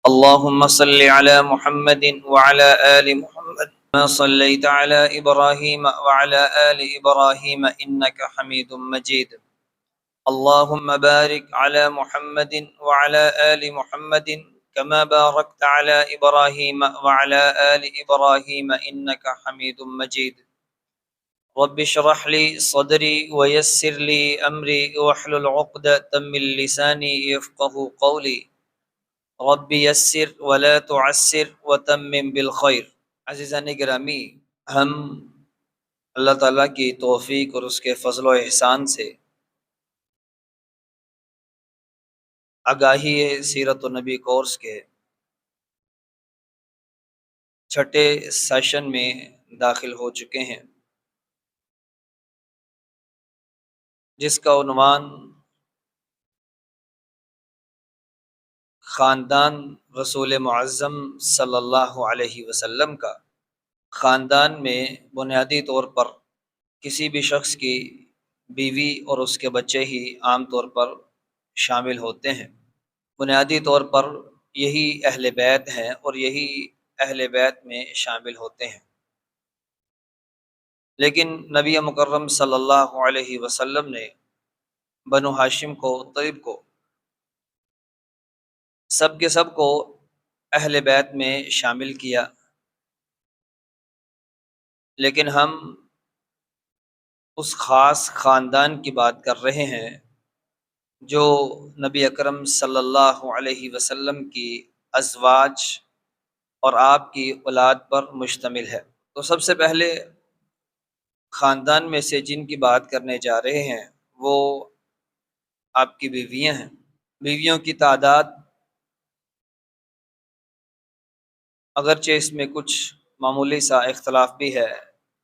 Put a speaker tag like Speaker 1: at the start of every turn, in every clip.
Speaker 1: اللهم صل على محمد وعلى آل محمد ما صليت على إبراهيم وعلى آل إبراهيم إنك حميد مجيد. اللهم بارك على محمد وعلى آل محمد كما باركت على إبراهيم وعلى آل إبراهيم إنك حميد مجيد. رب اشرح لي صدري ويسر لي أمري واحلل عقدة من لساني يفقه قولي. رب یسر ولا تعسر وتمم بالخیر. عزیزان گرامی، ہم اللہ تعالیٰ کی توفیق اور اس کے فضل و احسان سے آگاہی سیرت النبی کورس کے چھٹے سیشن میں داخل ہو چکے ہیں، جس کا عنوان خاندان رسول معظم صلی اللہ علیہ وسلم کا. خاندان میں بنیادی طور پر کسی بھی شخص کی بیوی اور اس کے بچے ہی عام طور پر شامل ہوتے ہیں. بنیادی طور پر یہی اہل بیت ہیں اور یہی اہل بیت میں شامل ہوتے ہیں. لیکن نبی مکرم صلی اللہ علیہ وسلم نے بنو ہاشم کو، طیب کو، سب کے سب کو اہل بیت میں شامل کیا. لیکن ہم اس خاص خاندان کی بات کر رہے ہیں جو نبی اکرم صلی اللہ علیہ وسلم کی ازواج اور آپ کی اولاد پر مشتمل ہے. تو سب سے پہلے خاندان میں سے جن کی بات کرنے جا رہے ہیں وہ آپ کی بیویاں ہیں. بیویوں کی تعداد اگرچہ اس میں کچھ معمولی سا اختلاف بھی ہے،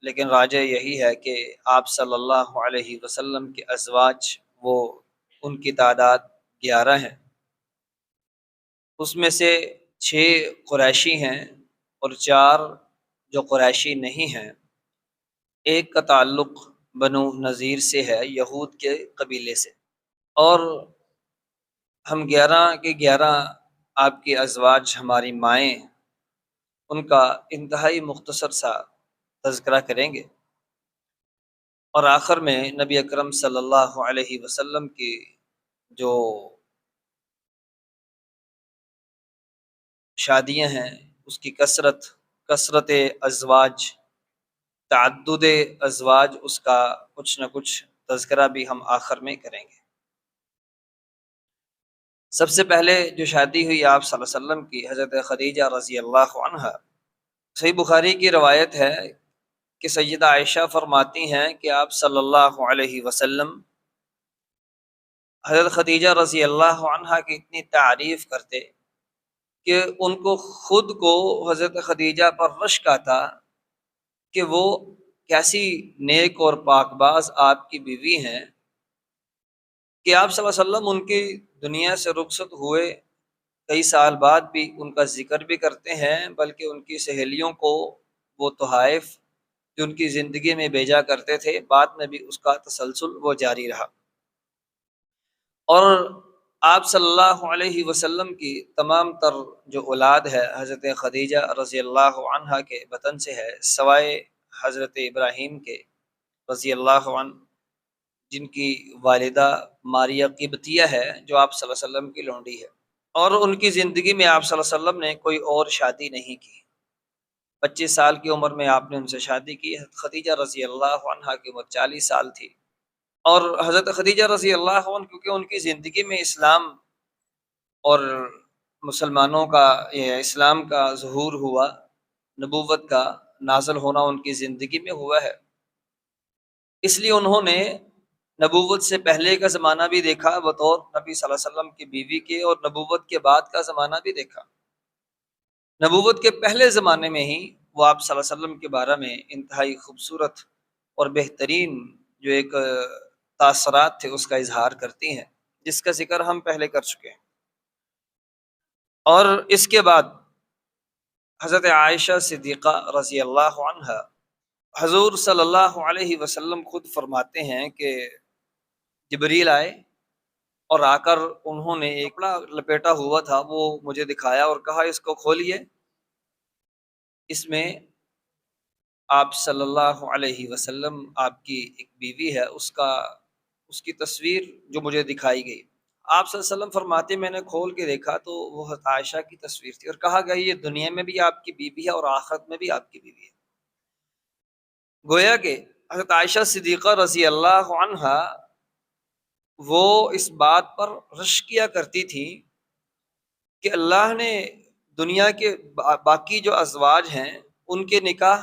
Speaker 1: لیکن راجع یہی ہے کہ آپ صلی اللہ علیہ وسلم کے ازواج وہ ان کی تعداد 11 ہیں. اس میں سے 6 قریشی ہیں اور 4 جو قریشی نہیں ہیں. ایک کا تعلق بنو نذیر سے ہے، یہود کے قبیلے سے. اور ہم 11 کے 11 آپ کی ازواج ہماری مائیں، ان کا انتہائی مختصر سا تذکرہ کریں گے، اور آخر میں نبی اکرم صلی اللہ علیہ وسلم کی جو شادیاں ہیں اس کی کثرت ازواج، تعدد ازواج، اس کا کچھ نہ کچھ تذکرہ بھی ہم آخر میں کریں گے. سب سے پہلے جو شادی ہوئی آپ صلی اللہ علیہ وسلم کی، حضرت خدیجہ رضی اللہ عنہا. صحیح بخاری کی روایت ہے کہ سیدہ عائشہ فرماتی ہیں کہ آپ صلی اللہ علیہ وسلم حضرت خدیجہ رضی اللہ عنہا کی اتنی تعریف کرتے کہ ان کو خود کو حضرت خدیجہ پر رشک آتا کہ وہ کیسی نیک اور پاک باز آپ کی بیوی ہیں کہ آپ صلی اللہ علیہ وسلم ان کی دنیا سے رخصت ہوئے کئی سال بعد بھی ان کا ذکر بھی کرتے ہیں، بلکہ ان کی سہیلیوں کو وہ تحائف جو ان کی زندگی میں بھیجا کرتے تھے بعد میں بھی اس کا تسلسل وہ جاری رہا. اور آپ صلی اللہ علیہ وسلم کی تمام تر جو اولاد ہے حضرت خدیجہ رضی اللہ عنہا کے بطن سے ہے، سوائے حضرت ابراہیم کے رضی اللہ عنہ، جن کی والدہ ماریہ قبطیہ ہے جو آپ صلی اللہ علیہ وسلم کی لونڈی ہے. اور ان کی زندگی میں آپ صلی اللہ علیہ وسلم نے کوئی اور شادی نہیں کی. 25 سال کی عمر میں آپ نے ان سے شادی کی. خدیجہ رضی اللہ عنہا کی عمر 40 سال تھی. اور حضرت خدیجہ رضی اللہ عنہ کیونکہ ان کی زندگی میں اسلام اور مسلمانوں کا، اسلام کا ظہور ہوا، نبوت کا نازل ہونا ان کی زندگی میں ہوا ہے، اس لیے انہوں نے نبوت سے پہلے کا زمانہ بھی دیکھا بطور نبی صلی اللہ علیہ وسلم کی بیوی کے، اور نبوت کے بعد کا زمانہ بھی دیکھا. نبوت کے پہلے زمانے میں ہی وہ آپ صلی اللہ علیہ وسلم کے بارے میں انتہائی خوبصورت اور بہترین جو ایک تاثرات تھے اس کا اظہار کرتی ہیں، جس کا ذکر ہم پہلے کر چکے ہیں. اور اس کے بعد حضرت عائشہ صدیقہ رضی اللہ عنہا، حضور صلی اللہ علیہ وسلم خود فرماتے ہیں کہ جبریل آئے اور آ کر انہوں نے ایک کپڑا لپیٹا ہوا تھا وہ مجھے دکھایا اور کہا اس کو کھولیے، اس میں آپ صلی اللہ علیہ وسلم آپ کی ایک بیوی ہے اس کی تصویر جو مجھے دکھائی گئی۔ آپ صلی اللہ علیہ وسلم فرماتے میں نے کھول کے دیکھا تو وہ حضرت عائشہ کی تصویر تھی، اور کہا گیا یہ دنیا میں بھی آپ کی بیوی ہے اور آخرت میں بھی آپ کی بیوی ہے۔ گویا کہ حضرت عائشہ صدیقہ رضی اللہ عنہا وہ اس بات پر رشک کیا کرتی تھی کہ اللہ نے دنیا کے باقی جو ازواج ہیں ان کے نکاح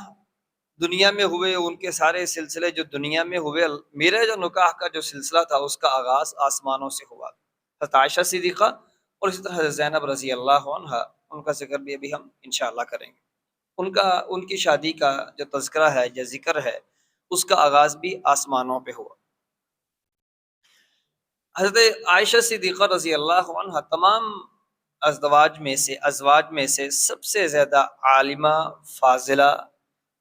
Speaker 1: دنیا میں ہوئے، ان کے سارے سلسلے جو دنیا میں ہوئے، میرا جو نکاح کا جو سلسلہ تھا اس کا آغاز آسمانوں سے ہوا۔ حضرت عائشہ صدیقہ اور اسی طرح حضرت زینب رضی اللہ عنہا، ان کا ذکر بھی ابھی ہم انشاءاللہ کریں گے۔ ان کی شادی کا جو تذکرہ ہے یا ذکر ہے اس کا آغاز بھی آسمانوں پہ ہوا۔ حضرت عائشہ صدیقہ رضی اللہ عنہ تمام ازواج میں سے سب سے زیادہ عالمہ، فاضلہ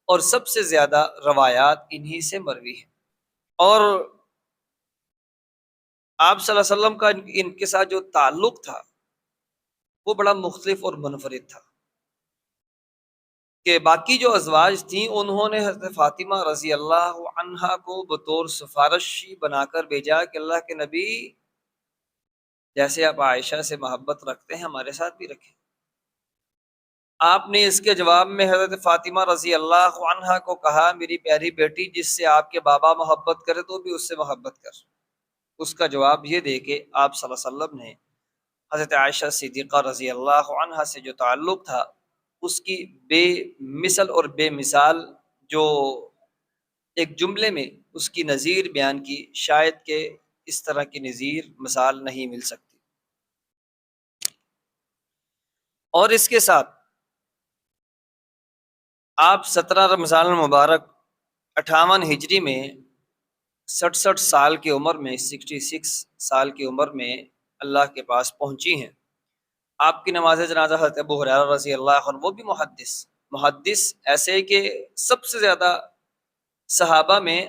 Speaker 1: اور سب سے زیادہ روایات انہی سے مروی ہیں، اور آپ صلی اللہ علیہ وسلم کا ان کے ساتھ جو تعلق تھا وہ بڑا مختلف اور منفرد تھا کہ باقی جو ازواج تھیں انہوں نے حضرت فاطمہ رضی اللہ عنہا کو بطور سفارشی بنا کر بھیجا کہ اللہ کے نبی جیسے آپ عائشہ سے محبت رکھتے ہیں ہمارے ساتھ بھی رکھیں۔ آپ نے اس کے جواب میں حضرت فاطمہ رضی اللہ عنہا کو کہا میری پیاری بیٹی جس سے آپ کے بابا محبت کرے تو بھی اس سے محبت کر۔ اس کا جواب یہ دے کہ آپ صلی اللہ علیہ وسلم نے حضرت عائشہ صدیقہ رضی اللہ عنہا سے جو تعلق تھا اس کی بے مثل اور بے مثال جو ایک جملے میں اس کی نظیر بیان کی، شاید کہ اس طرح کی نظیر مثال نہیں مل سکتی۔ اور اس کے ساتھ آپ 17 رمضان المبارک 58 ہجری میں 67 سال کی عمر میں 66 سال کی عمر میں اللہ کے پاس پہنچی ہیں۔ آپ کی نماز جنازہ حضرت ابو ہریرہ رضی اللہ عنہ، وہ بھی محدث ایسے کہ سب سے زیادہ صحابہ میں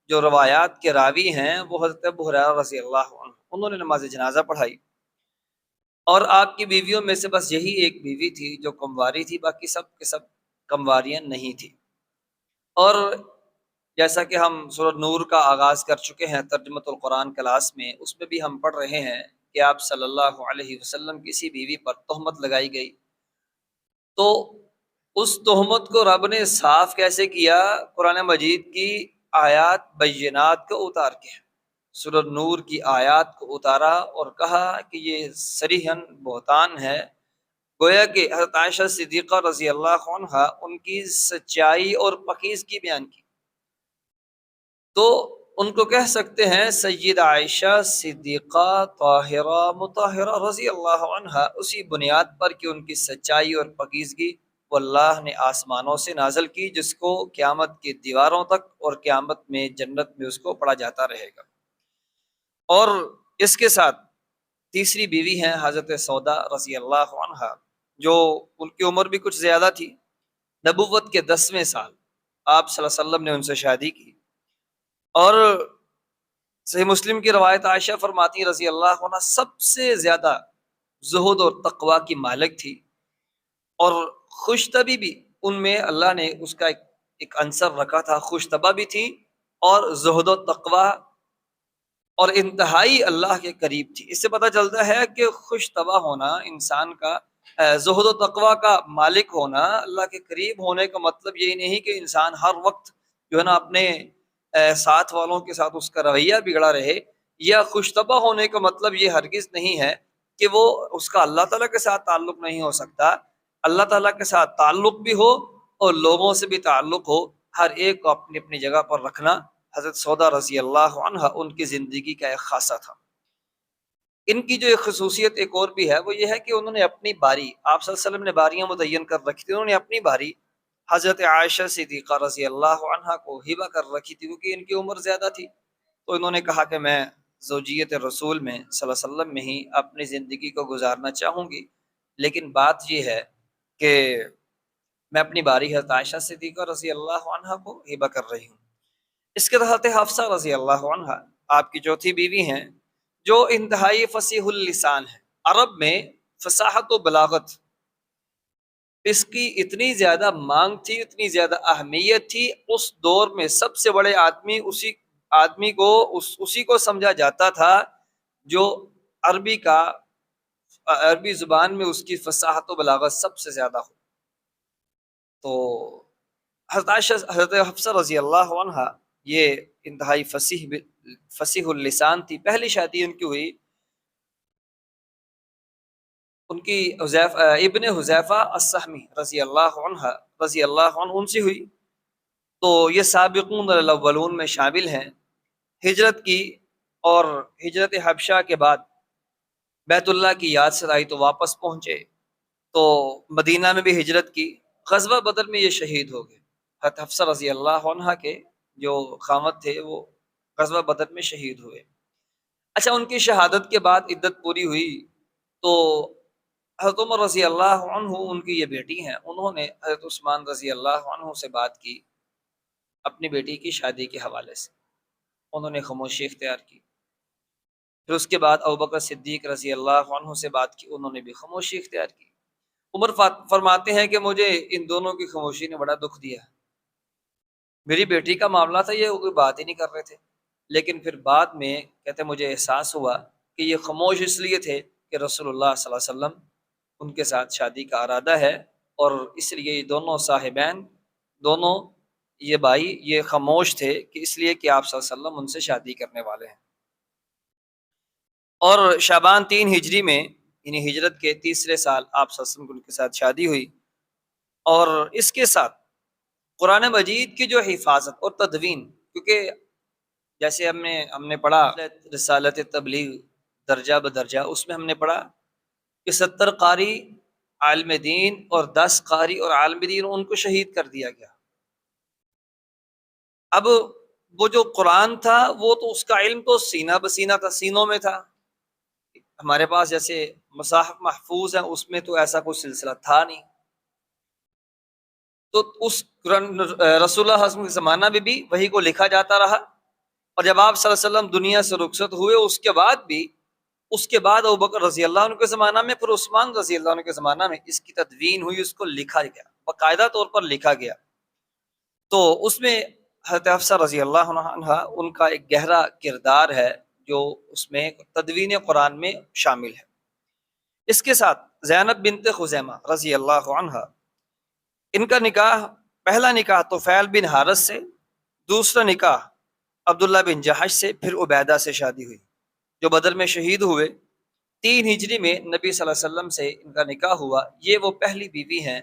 Speaker 1: جو روایات کے راوی ہیں وہ حضرت ابو ہریرہ رضی اللہ عنہ، انہوں نے نماز جنازہ پڑھائی۔ اور آپ کی بیویوں میں سے بس یہی ایک بیوی تھی جو کمواری تھی، باقی سب کے سب کمواریاں نہیں تھی۔ اور جیسا کہ ہم سورۃ نور کا آغاز کر چکے ہیں ترجمۃ القرآن کلاس میں، اس میں بھی ہم پڑھ رہے ہیں کہ آپ صلی اللہ علیہ وسلم کسی بیوی پر تہمت لگائی گئی تو اس تہمت کو رب نے صاف کیسے کیا؟ قرآن مجید کی آیات بینات کو اتار کے، سورۃ نور کی آیات کو اتارا اور کہا کہ یہ صریحاً بہتان ہے۔ گویا کہ حضرت عائشہ صدیقہ رضی اللہ عنہا ان کی سچائی اور پاکیزگی بیان کی، تو ان کو کہہ سکتے ہیں سید عائشہ صدیقہ طاہرہ مطہرہ رضی اللہ عنہا، اسی بنیاد پر کہ ان کی سچائی اور پاکیزگی وہ اللہ نے آسمانوں سے نازل کی، جس کو قیامت کی دیواروں تک اور قیامت میں جنت میں اس کو پڑھا جاتا رہے گا۔ اور اس کے ساتھ تیسری بیوی ہیں حضرت سودا رضی اللہ عنہا، جو ان کی عمر بھی کچھ زیادہ تھی، نبوت کے 10ویں سال آپ صلی اللہ علیہ وسلم نے ان سے شادی کی۔ اور صحیح مسلم کی روایت عائشہ فرماتی رضی اللہ عنہ سب سے زیادہ زہد اور تقوی کی مالک تھی، اور خوش طبی بھی ان میں اللہ نے اس کا ایک عنصر رکھا تھا، خوش طبع بھی تھی اور زہد و تقوی اور انتہائی اللہ کے قریب تھی۔ اس سے پتہ چلتا ہے کہ خوش طبع ہونا انسان کا، زہد و تقوی کا مالک ہونا، اللہ کے قریب ہونے کا مطلب یہی نہیں کہ انسان ہر وقت جو ہے نا اپنے ساتھ والوں کے ساتھ اس کا رویہ بگڑا رہے، یا خوش طبع ہونے کا مطلب یہ ہرگز نہیں ہے کہ وہ اس کا اللہ تعالیٰ کے ساتھ تعلق نہیں ہو سکتا۔ اللہ تعالیٰ کے ساتھ تعلق بھی ہو اور لوگوں سے بھی تعلق ہو، ہر ایک کو اپنی اپنی جگہ پر رکھنا حضرت سودا رضی اللہ عنہا ان کی زندگی کا ایک خاصہ تھا۔ ان کی جو ایک خصوصیت ایک اور بھی ہے وہ یہ ہے کہ انہوں نے اپنی باری، آپ صلی اللہ علیہ وسلم نے باریاں متعین کر رکھی تھی، انہوں نے اپنی باری حضرت عائشہ صدیقہ رضی اللہ عنہا کو ہبہ کر رکھی تھی، کیونکہ ان کی عمر زیادہ تھی، تو انہوں نے کہا کہ میں زوجیت رسول میں صلی اللہ علیہ وسلم میں ہی اپنی زندگی کو گزارنا چاہوں گی، لیکن بات یہ ہے کہ میں اپنی باری حضرت عائشہ صدیقہ رضی اللہ عنہا کو ہبہ کر رہی ہوں۔ اس کے تحت حفصہ رضی اللہ عنہا آپ کی چوتھی بیوی ہیں، جو انتہائی فصیح اللسان ہے. عرب میں فصاحت و بلاغت اس کی اتنی زیادہ مانگ تھی، اتنی زیادہ اہمیت تھی. اس دور میں سب سے بڑے آدمی اسی آدمی کو اسی کو سمجھا جاتا تھا جو عربی زبان میں اس کی فصاحت و بلاغت سب سے زیادہ ہو. تو حضرت حفصہ رضی اللہ عنہ یہ انتہائی فصیح اللسان تھی. پہلی شادی ان کی ہوئی، ان کی ابن حذیفہ السہمی رضی اللہ عنہ ان سے ہوئی. تو یہ سابقون الاولون میں شامل ہیں. ہجرت کی اور ہجرت حبشہ کے بعد بیت اللہ کی یاد سے آئی تو واپس پہنچے. تو مدینہ میں بھی ہجرت کی. غزوہ بدر میں یہ شہید ہو گئے. حضرت حفصہ رضی اللہ عنہ کے جو خامد تھے وہ غزوہ بدر میں شہید ہوئے. اچھا، ان کی شہادت کے بعد عدت پوری ہوئی تو حضرت عمر رضی اللہ عنہ ان کی یہ بیٹی ہیں، انہوں نے حضرت عثمان رضی اللہ عنہ سے بات کی اپنی بیٹی کی شادی کے حوالے سے. انہوں نے خاموشی اختیار کی. پھر اس کے بعد ابوبکر صدیق رضی اللہ عنہ سے بات کی، انہوں نے بھی خاموشی اختیار کی. عمر فرماتے ہیں کہ مجھے ان دونوں کی خاموشی نے بڑا دکھ دیا. میری بیٹی کا معاملہ تھا، یہ کوئی بات ہی نہیں کر رہے تھے. لیکن پھر بعد میں کہتے مجھے احساس ہوا کہ یہ خاموش اس لیے تھے کہ رسول اللہ صلی اللہ علیہ وسلم ان کے ساتھ شادی کا ارادہ ہے، اور اس لیے یہ دونوں صاحبین، دونوں یہ بھائی یہ خاموش تھے کہ اس لیے کہ آپ صلی اللہ علیہ وسلم ان سے شادی کرنے والے ہیں. اور شعبان 3 ہجری میں یعنی ہجرت کے تیسرے سال آپ صلی اللہ علیہ وسلم کے ساتھ شادی ہوئی. اور اس کے ساتھ قرآن مجید کی جو حفاظت اور تدوین، کیونکہ جیسے ہم نے پڑھا رسالت تبلیغ درجہ بدرجہ، اس میں ہم نے پڑھا کہ 70 قاری عالم دین اور 10 قاری اور عالم دین ان کو شہید کر دیا گیا. اب وہ جو قرآن تھا وہ تو اس کا علم تو سینہ بسینہ تھا، سینوں میں تھا. ہمارے پاس جیسے مصاحف محفوظ ہیں اس میں تو ایسا کوئی سلسلہ تھا نہیں. تو اس رسول اللہ کے زمانہ میں بھی وہی کو لکھا جاتا رہا. اور جب آپ صلی اللہ علیہ وسلم دنیا سے رخصت ہوئے اس کے بعد ابوبکر رضی اللہ عنہ کے زمانہ میں، پھر عثمان رضی اللہ عنہ کے زمانہ میں اس کی تدوین ہوئی، اس کو لکھا گیا، باقاعدہ طور پر لکھا گیا. تو اس میں حضرت حفصہ رضی اللہ عنہ ان کا ایک گہرا کردار ہے جو اس میں تدوین قرآن میں شامل ہے. اس کے ساتھ زینب بنت خزیمہ رضی اللہ عنہ، ان کا نکاح، پہلا نکاح طفیل بن حارث سے، دوسرا نکاح عبداللہ بن جحش سے، پھر عبیدہ سے شادی ہوئی جو بدر میں شہید ہوئے. 3 ہجری میں نبی صلی اللہ علیہ وسلم سے ان کا نکاح ہوا. یہ وہ پہلی بیوی ہیں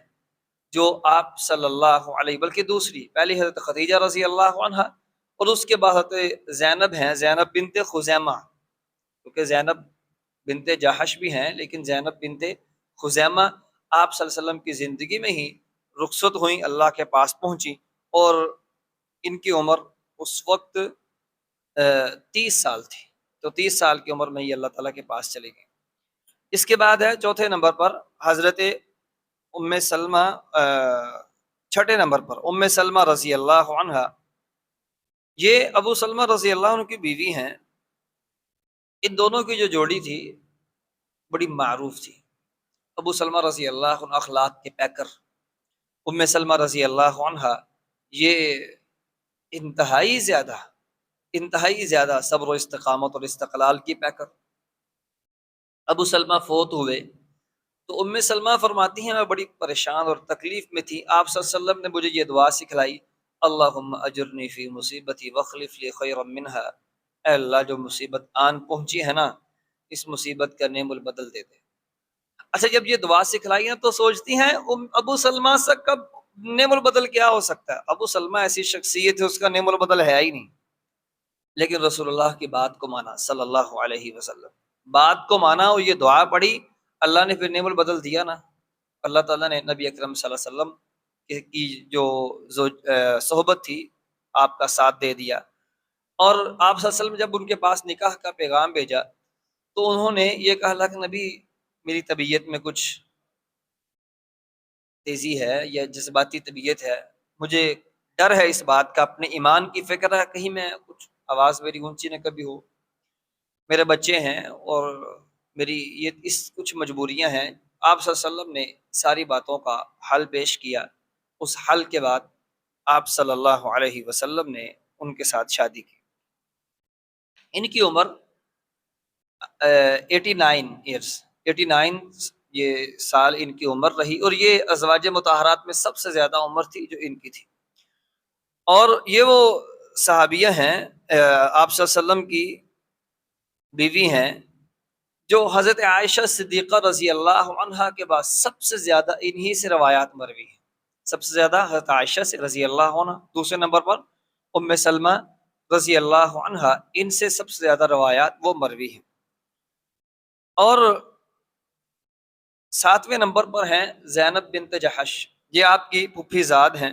Speaker 1: جو آپ صلی اللہ علیہ، بلکہ دوسری، پہلی حضرت خدیجہ رضی اللہ عنہ اور اس کے بعد حضرت زینب ہیں، زینب بنت خزیمہ، کیونکہ زینب بنت جحش بھی ہیں لیکن زینب بنت خزیمہ آپ صلی اللہ علیہ وسلم کی زندگی میں ہی رخصت ہوئیں، اللہ کے پاس پہنچی، اور ان کی عمر اس وقت 30 سال تھی. تو 30 سال کی عمر میں ہی اللہ تعالیٰ کے پاس چلے گئے. اس کے بعد ہے چوتھے نمبر پر حضرت ام سلمہ، چھٹے نمبر پر ام سلمہ رضی اللہ عنہ. یہ ابو سلمہ رضی اللہ عنہ کی بیوی ہیں. ان دونوں کی جو جوڑی تھی بڑی معروف تھی. ابو سلمہ رضی اللہ عنہ اخلاق کے پیکر، ام سلمہ رضی اللہ عنہ یہ انتہائی زیادہ صبر و استقامت اور استقلال کی پیکر. ابو سلمہ فوت ہوئے تو ام سلمہ فرماتی ہیں میں بڑی پریشان اور تکلیف میں تھی. آپ صلی اللہ علیہ وسلم نے مجھے یہ دعا سکھلائی، اللہم اجرنی فی مصیبتی واخلف لی خیرا منہا، اے اللہ جو مصیبت آن پہنچی ہے نا اس مصیبت کا نعم البدل دے دے. اچھا، جب یہ دعا سکھلائی ہیں تو سوچتی ہیں ابو سلمہ سے کب نعم البدل کیا ہو سکتا ہے؟ ابو سلمہ ایسی شخصیت ہے اس کا نعم البدل ہے ہی نہیں. لیکن رسول اللہ کی بات کو مانا صلی اللہ علیہ وسلم، بات کو مانا اور یہ دعا پڑھی، اللہ نے پھر نعم البدل دیا نا. اللہ تعالیٰ نے نبی اکرم صلی اللہ علیہ وسلم کی جو صحبت تھی آپ کا ساتھ دے دیا. اور آپ صلی اللہ علیہ وسلم جب ان کے پاس نکاح کا پیغام بھیجا تو انہوں نے یہ کہا کہ نبی میری طبیعت میں کچھ تیزی ہے یا جذباتی طبیعت ہے، مجھے ڈر ہے اس بات کا، اپنے ایمان کی فکر ہے کہیں میں کچھ آواز میری اونچی نہ کبھی ہو، میرے بچے ہیں اور میری یہ اس کچھ مجبوریاں ہیں، آپ صلی اللہ علیہ وسلم نے ساری باتوں کا حل پیش کیا۔ اس حل کے بعد آپ صلی اللہ علیہ وسلم نے ان کے ساتھ شادی کی۔ ان کی عمر 89 ایئرس، 89 یہ سال ان کی عمر رہی، اور یہ ازواج مطہرات میں سب سے زیادہ عمر تھی جو ان کی تھی۔ اور یہ وہ صحابیہ ہیں، آپ صلی اللہ علیہ وسلم کی بیوی ہیں، جو حضرت عائشہ صدیقہ رضی اللہ عنہا کے بعد سب سے زیادہ انہی سے روایات مروی ہیں۔ سب سے زیادہ حضرت عائشہ سے رضی اللہ عنہ، دوسرے نمبر پر ام سلمہ رضی اللہ عنہا، ان سے سب سے زیادہ روایات وہ مروی ہیں۔ اور ساتویں نمبر پر ہیں زینب بنت جحش، یہ آپ کی پھوپھی زاد ہیں۔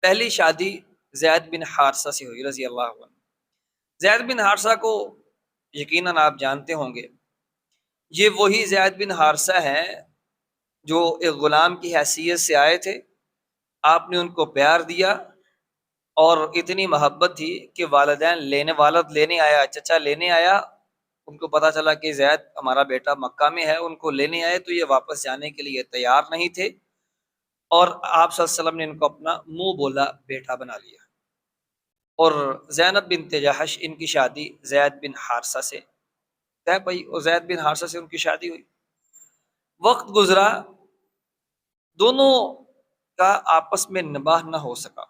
Speaker 1: پہلی شادی زید بن حارثہ سے ہوئی رضی اللہ عنہ۔ زید بن حارثہ کو یقیناً آپ جانتے ہوں گے، یہ وہی زید بن حارثہ ہیں جو ایک غلام کی حیثیت سے آئے تھے، آپ نے ان کو پیار دیا اور اتنی محبت تھی کہ والد لینے آیا، چچا لینے آیا، ان کو پتا چلا کہ زید ہمارا بیٹا مکہ میں ہے، ان کو لینے آئے تو یہ واپس جانے کے لیے تیار نہیں تھے، اور آپ صلی اللہ علیہ وسلم نے ان کو اپنا منہ بولا بیٹا بنا لیا۔ اور زینب بنت جحش، ان کی شادی زید بن حارثہ سے طے پئی، اور زید بن حارثہ سے ان کی شادی ہوئی۔ وقت گزرا، دونوں کا آپس میں نباہ نہ ہو سکا،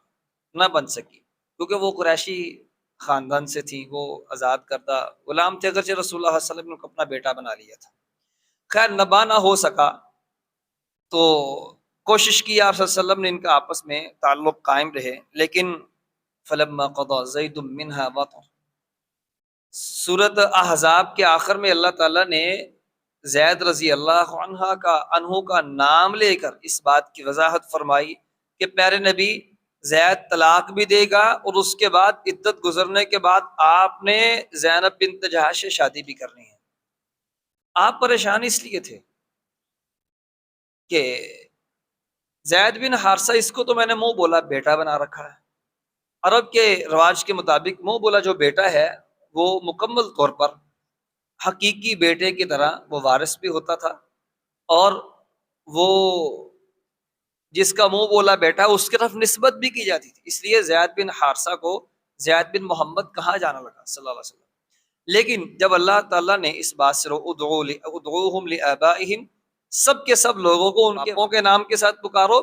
Speaker 1: نہ بن سکی، کیونکہ وہ قریشی خاندان سے تھیں، وہ آزاد کردہ غلام تھے، اگرچہ رسول اللہ صلی اللہ علیہ وسلم نے ان کو اپنا بیٹا بنا لیا تھا۔ خیر نباہ نہ ہو سکا تو کوشش کی آپ صلی اللہ علیہ وسلم نے ان کا آپس میں تعلق قائم رہے، لیکن فلما قضى زید منها وطر، سورۃ احزاب کے آخر میں اللہ تعالیٰ نے زید رضی اللہ عنہ کا نام لے کر اس بات کی وضاحت فرمائی کہ پیارے نبی زید طلاق بھی دے گا، اور اس کے بعد عدت گزرنے کے بعد آپ نے زینب بنت جحش سے شادی بھی کرنی ہے۔ آپ پریشان اس لیے تھے کہ زید بن حارثہ، اس کو تو میں نے منہ بولا بیٹا بنا رکھا ہے۔ عرب کے رواج کے مطابق منہ بولا جو بیٹا ہے وہ مکمل طور پر حقیقی بیٹے کی طرح وہ وارث بھی ہوتا تھا، اور وہ جس کا منہ بولا بیٹا اس کی طرف نسبت بھی کی جاتی تھی، اس لیے زید بن حارثہ کو زید بن محمد کہا جانا لگا صلی اللہ علیہ وسلم۔ لیکن جب اللہ تعالیٰ نے اس بات سے ادعوہم لآبائہم، سب کے سب لوگوں کو ان کے نام کے ساتھ پکارو،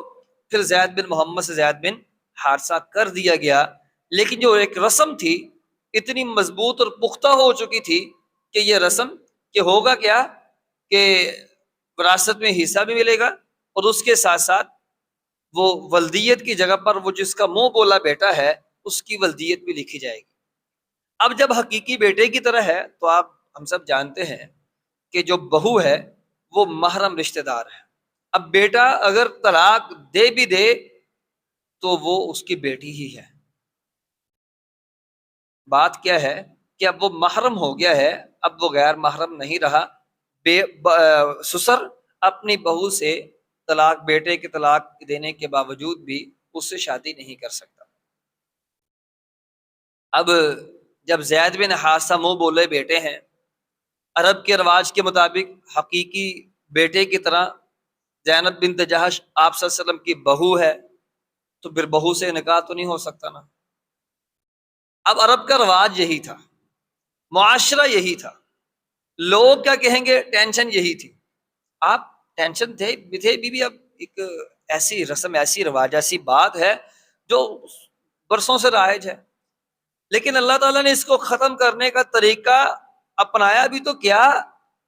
Speaker 1: پھر زید بن محمد سے زید بن حارثہ کر دیا گیا۔ لیکن جو ایک رسم تھی اتنی مضبوط اور پختہ ہو چکی تھی کہ یہ رسم کہ ہوگا کیا کہ وراثت میں حصہ بھی ملے گا، اور اس کے ساتھ ساتھ وہ ولدیت کی جگہ پر وہ جس کا منہ بولا بیٹا ہے اس کی ولدیت بھی لکھی جائے گی۔ اب جب حقیقی بیٹے کی طرح ہے تو آپ ہم سب جانتے ہیں کہ جو بہو ہے وہ محرم رشتہ دار ہے۔ اب بیٹا اگر طلاق دے بھی دے تو وہ اس کی بیٹی ہی ہے۔ بات کیا ہے کہ اب وہ محرم ہو گیا ہے، اب وہ غیر محرم نہیں رہا۔ سسر اپنی بہو سے طلاق، بیٹے کے طلاق دینے کے باوجود بھی اس سے شادی نہیں کر سکتا۔ اب جب زید بن حارثہ منہ بولے بیٹے ہیں، عرب کے رواج کے مطابق حقیقی بیٹے کی طرح زینب بنت جحش آپ صلی اللہ علیہ وسلم کی بہو ہے، تو پھر بہو سے نکاح تو نہیں ہو سکتا نا۔ اب عرب کا رواج یہی تھا، معاشرہ یہی تھا، لوگ کیا کہیں گے ٹینشن یہی تھی۔ آپ ٹینشن تھے بھی اب ایک ایسی رسم، ایسی رواج، ایسی بات ہے جو برسوں سے رائج ہے، لیکن اللہ تعالیٰ نے اس کو ختم کرنے کا طریقہ اپنایا بھی تو کیا،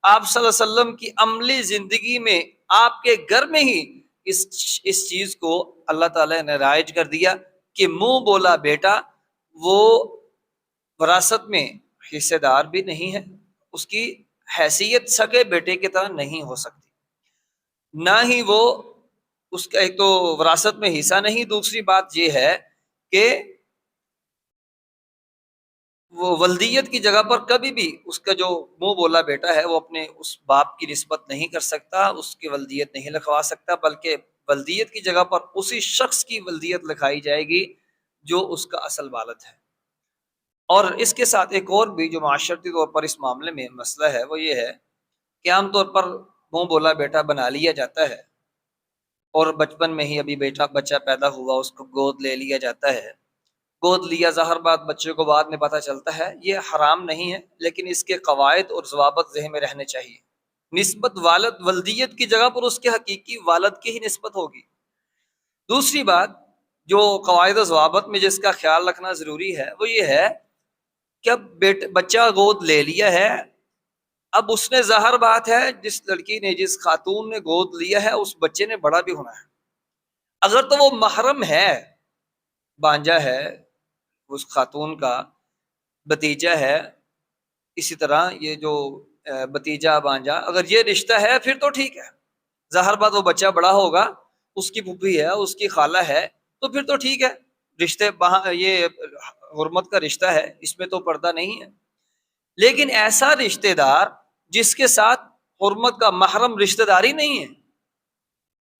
Speaker 1: آپ صلی اللہ علیہ وسلم کی عملی زندگی میں آپ کے گھر میں ہی اس چیز کو اللہ تعالیٰ نے رائج کر دیا کہ منہ بولا بیٹا وہ وراثت میں حصے دار بھی نہیں ہے، اس کی حیثیت سگے بیٹے کی طرح نہیں ہو سکتی، نہ ہی وہ اس کا ایک تو وراثت میں حصہ نہیں، دوسری بات یہ ہے کہ وہ ولدیت کی جگہ پر کبھی بھی اس کا جو منہ بولا بیٹا ہے وہ اپنے اس باپ کی نسبت نہیں کر سکتا، اس کی ولدیت نہیں لکھوا سکتا، بلکہ ولدیت کی جگہ پر اسی شخص کی ولدیت لکھائی جائے گی جو اس کا اصل والد ہے۔ اور اس کے ساتھ ایک اور بھی جو معاشرتی طور پر اس معاملے میں مسئلہ ہے وہ یہ ہے کہ عام طور پر منہ بولا بیٹا بنا لیا جاتا ہے، اور بچپن میں ہی ابھی بیٹا بچہ پیدا ہوا اس کو گود لے لیا جاتا ہے۔ گود لیا ظاہر بات بچے کو بعد میں پتہ چلتا ہے، یہ حرام نہیں ہے، لیکن اس کے قواعد اور ضوابط ذہن میں رہنے چاہیے۔ نسبت والد ولدیت کی جگہ پر اس کے حقیقی والد کی ہی نسبت ہوگی۔ دوسری بات جو قواعد و ضوابط میں جس کا خیال رکھنا ضروری ہے وہ یہ ہے کہ اب بچہ گود لے لیا ہے، اب اس نے ظاہر بات ہے جس لڑکی نے جس خاتون نے گود لیا ہے اس بچے نے بڑا بھی ہونا ہے۔ اگر تو وہ محرم ہے، بانجا ہے، اس خاتون کا بتیجا ہے، اسی طرح یہ جو بتیجا بانجا اگر یہ رشتہ ہے پھر تو ٹھیک ہے، ظاہر بات وہ بچہ بڑا ہوگا، اس کی پھوپھی ہے، اس کی خالہ ہے، تو پھر تو ٹھیک ہے، رشتے یہ حرمت کا رشتہ ہے، اس میں تو پردہ نہیں ہے۔ لیکن ایسا رشتہ دار جس کے ساتھ حرمت کا محرم رشتہ داری نہیں ہے،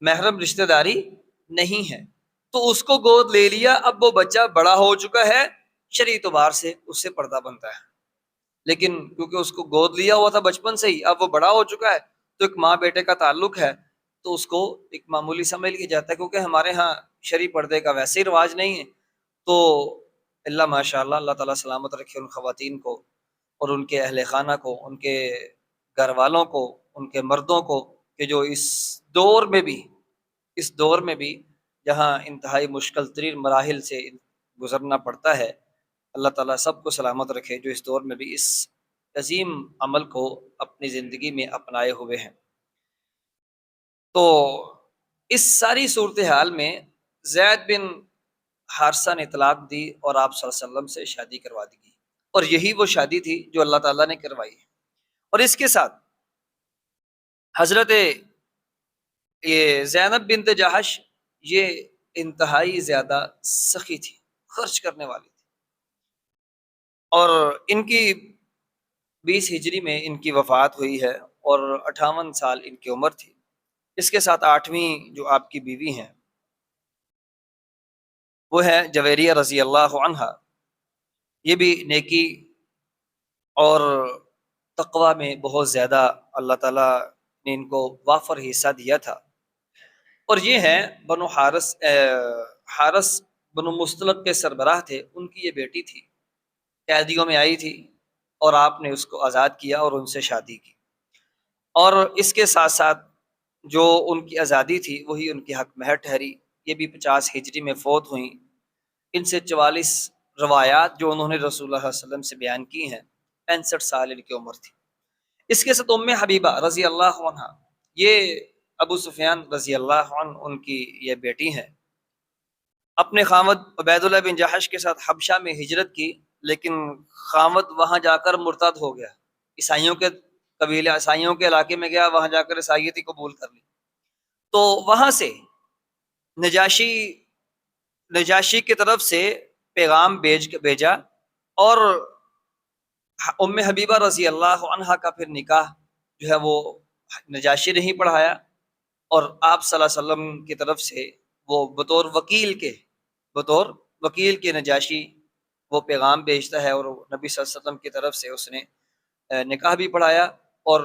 Speaker 1: محرم رشتہ داری نہیں ہے، تو اس کو گود لے لیا، اب وہ بچہ بڑا ہو چکا ہے، شرعی اعتبار سے اس سے پردہ بنتا ہے۔ لیکن کیونکہ اس کو گود لیا ہوا تھا بچپن سے ہی، اب وہ بڑا ہو چکا ہے، تو ایک ماں بیٹے کا تعلق ہے، تو اس کو ایک معمولی سمجھ لیا جاتا ہے، کیونکہ ہمارے ہاں شرعی پردے کا ویسے ہی رواج نہیں ہے۔ تو اللہ ماشاء اللہ، اللہ تعالیٰ سلامت رکھے ان خواتین کو اور ان کے اہل خانہ کو، ان کے گھر والوں کو، ان کے مردوں کو، کہ جو اس دور میں بھی جہاں انتہائی مشکل ترین مراحل سے گزرنا پڑتا ہے، اللہ تعالیٰ سب کو سلامت رکھے جو اس دور میں بھی اس عظیم عمل کو اپنی زندگی میں اپنائے ہوئے ہیں۔ تو اس ساری صورتحال میں زید بن حارثہ نے طلاق دی اور آپ صلی اللہ علیہ وسلم سے شادی کروا دی، اور یہی وہ شادی تھی جو اللہ تعالیٰ نے کروائی ہے۔ اور اس کے ساتھ حضرت یہ زینب بنت جہش یہ انتہائی زیادہ سخی تھی، خرچ کرنے والی تھی، اور ان کی 20 ہجری میں ان کی وفات ہوئی ہے، اور 58 سال ان کی عمر تھی۔ اس کے ساتھ 8ویں جو آپ کی بیوی ہیں وہ ہے جویریہ رضی اللہ عنہا، یہ بھی نیکی اور تقوی میں بہت زیادہ اللہ تعالیٰ نے ان کو وافر حصہ دیا تھا، اور یہ ہیں بنو حارث بنو مستلق کے سربراہ تھے، ان کی یہ بیٹی تھی، قیدیوں میں آئی تھی، اور آپ نے اس کو آزاد کیا اور ان سے شادی کی، اور اس کے ساتھ ساتھ جو ان کی آزادی تھی وہی ان کی حق مہر ٹھہری۔ یہ بھی 50 ہجری میں فوت ہوئیں۔ ان سے 44 روایات جو انہوں نے رسول اللہ صلی اللہ علیہ وسلم سے بیان کی ہیں، 65 سال ان کی عمر تھی۔ اس کے ساتھ ام حبیبہ رضی اللہ عنہ، یہ ابو سفیان رضی اللہ عنہ ان کی یہ بیٹی ہیں، اپنے خاوند عبید اللہ بن جہش کے ساتھ حبشہ میں ہجرت کی، لیکن خاوند وہاں جا کر مرتد ہو گیا، عیسائیوں کے قبیلے، عیسائیوں کے علاقے میں گیا، وہاں جا کر عیسائیت قبول کر لی، تو وہاں سے نجاشی کی طرف سے پیغام بھیجا، اور ام حبیبہ رضی اللہ عنہا کا پھر نکاح جو ہے وہ نجاشی نے ہی پڑھایا، اور آپ صلی اللہ علیہ وسلم کی طرف سے وہ بطور وکیل کے نجاشی وہ پیغام بھیجتا ہے، اور نبی صلی اللہ علیہ وسلم کی طرف سے اس نے نکاح بھی پڑھایا، اور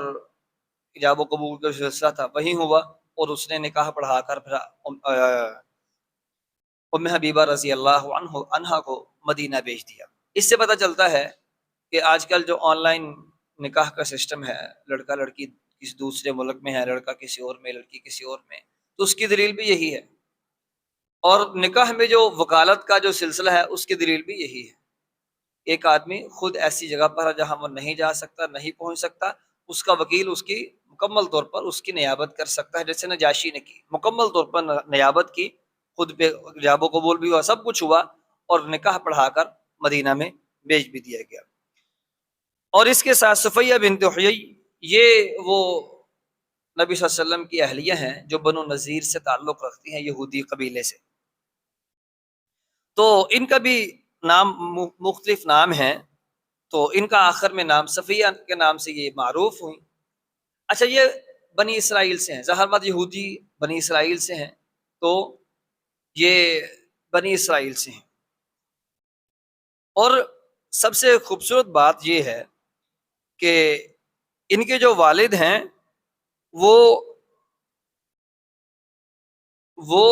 Speaker 1: ایجاب و قبول کا سلسلہ تھا وہی ہوا، اور اس نے نکاح پڑھا کر پھر ام حبیبہ رضی اللہ عنہا کو مدینہ بھیج دیا۔ اس سے پتہ چلتا ہے کہ آج کل جو آن لائن نکاح کا سسٹم ہے، لڑکا لڑکی کسی دوسرے ملک میں ہے، لڑکا کسی اور میں، لڑکی کسی اور میں، تو اس کی دلیل بھی یہی ہے، اور نکاح میں جو وکالت کا جو سلسلہ ہے اس کی دلیل بھی یہی ہے۔ ایک آدمی خود ایسی جگہ پر ہے جہاں وہ نہیں جا سکتا، نہیں پہنچ سکتا، اس کا وکیل اس کی مکمل طور پر اس کی نیابت کر سکتا ہے، جیسے نجاشی نے کی، مکمل طور پر نیابت کی، خود پہ ایجاب و قبول بھی ہوا، سب کچھ ہوا، اور نکاح پڑھا کر مدینہ میں بھیج بھی دیا گیا۔ اور اس کے ساتھ صفیہ بنت حیی، یہ وہ نبی صلی اللہ علیہ وسلم کی اہلیہ ہیں جو بنو نذیر سے تعلق رکھتی ہیں، یہودی قبیلے سے، تو ان کا بھی نام مختلف نام ہیں، تو ان کا آخر میں نام صفیہ کے نام سے یہ معروف ہوئی۔ اچھا، یہ بنی اسرائیل سے ہیں، ظاہر بات یہودی بنی اسرائیل سے ہیں، تو یہ بنی اسرائیل سے ہیں، اور سب سے خوبصورت بات یہ ہے کہ ان کے جو والد ہیں وہ وہ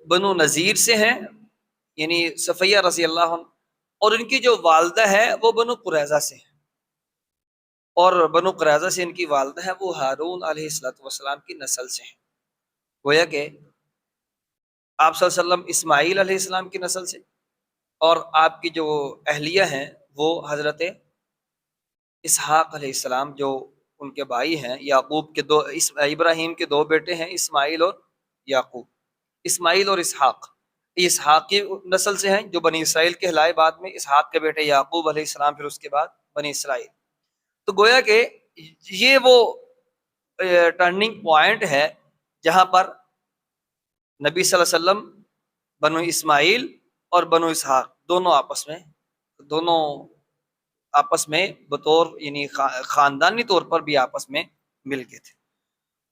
Speaker 1: بنو نذیر سے ہیں، یعنی صفیہ رضی اللہ عنہ، اور ان کی جو والدہ ہے وہ بنو قریظہ سے ہیں، اور بنو قریظہ سے ان کی والدہ ہے وہ ہارون علیہ الصلوۃ والسلام کی نسل سے ہیں۔ گویا کہ آپ صلی اللہ علیہ وسلم اسماعیل علیہ السلام کی نسل سے، اور آپ کی جو اہلیہ ہیں وہ حضرت اسحاق علیہ السلام جو ان کے بھائی ہیں، یعقوب کے ابراہیم کے دو بیٹے ہیں، اسماعیل اور یعقوب، اسماعیل اور اسحاق، یہ اسحاق کی نسل سے ہیں جو بنی اسرائیل کہلائے، بعد میں اسحاق کے بیٹے یعقوب علیہ السلام، پھر اس کے بعد بنی اسرائیل۔ تو گویا کہ یہ وہ ٹرننگ پوائنٹ ہے جہاں پر نبی صلی اللہ علیہ وسلم، بنو اسماعیل اور بنو اسحاق دونوں آپس میں بطور یعنی خاندانی طور پر بھی آپس میں مل گئے تھے،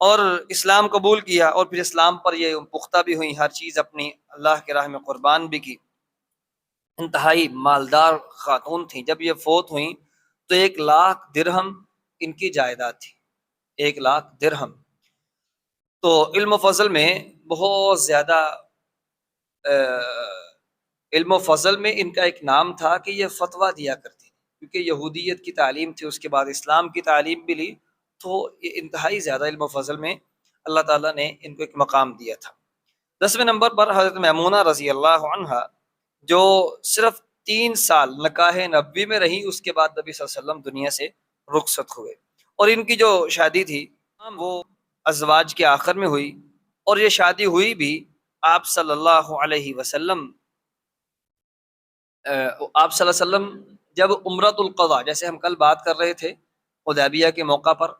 Speaker 1: اور اسلام قبول کیا، اور پھر اسلام پر یہ پختہ بھی ہوئی، ہر چیز اپنی اللہ کے راہ میں قربان بھی کی۔ انتہائی مالدار خاتون تھیں، جب یہ فوت ہوئیں تو 1,00,000 درہم ان کی جائیداد تھی، 1,00,000 درہم۔ تو علم و فضل میں بہت زیادہ علم و فضل میں ان کا ایک نام تھا کہ یہ فتویٰ دیا کرتی، کیونکہ یہودیت کی تعلیم تھی، اس کے بعد اسلام کی تعلیم بھی لی، تو یہ انتہائی زیادہ علم و فضل میں اللہ تعالیٰ نے ان کو ایک مقام دیا تھا۔ 10ویں نمبر پر حضرت میمونہ رضی اللہ عنہا، جو صرف 3 سال نکاح نبوی میں رہی، اس کے بعد نبی صلی اللہ علیہ وسلم دنیا سے رخصت ہوئے، اور ان کی جو شادی تھی وہ ازواج کے آخر میں ہوئی، اور یہ شادی ہوئی بھی آپ صلی اللہ علیہ وسلم آپ صلی اللہ علیہ وسلم جب عمرۃ القضاء، جیسے ہم کل بات کر رہے تھے، حدیبیہ کے موقع پر